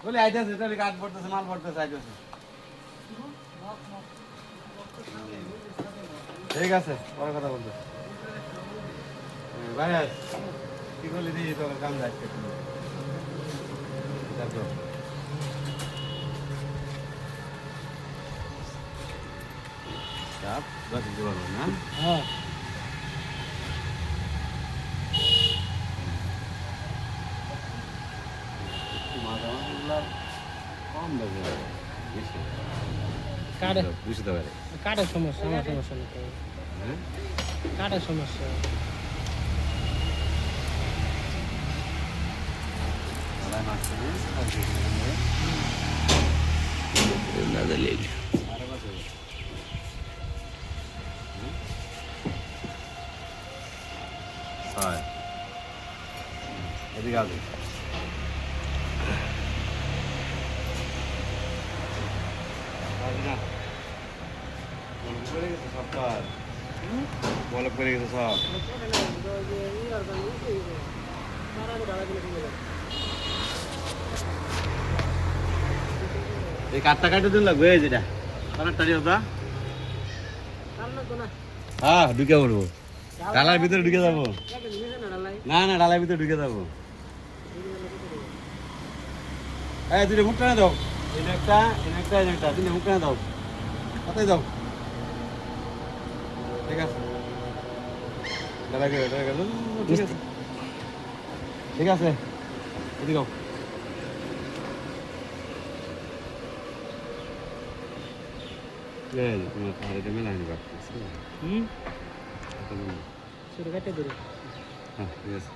বলে আইতেছে তাহলে কাঠ পড়তেছে মাল পড়তেছে আইতেছে ঠিক আছে পরে কথা বলতে ভাই কি করলি দিই তোর কাম যাচ্ছে দেখো চাপ বাকি দিব না হ্যাঁ কম লাগে বেশি কাঠে 200 টাকা কাঠের সমস্যা আমার সমস্যা নেই হ্যাঁ কাঠের সমস্যা আড়াই মাস আর কি না দিলে আরে বাস হয় এদিকে আসবে বলক করে গেছে সব এই কাঠটা কাটে দিন লাগবে এই যেটা কাঠটা দিয়ে দাও হ্যাঁ ঢুকে পড়বো ডালার ভিতরে ঢুকে যাবো না না ডালার ভিতরে ঢুকে যাবো এই দুটো মুখ টানে দাও এনে একটা তিনটে মুখ টানে দাও কোথায় দাও ঠিক আছে ঠিক আছে এদিকে যাও তোমার পাহাড়িটা মেলা হয়নি বাড়তেছে হুম সেটা কেটে ধরে হ্যাঁ ঠিক আছে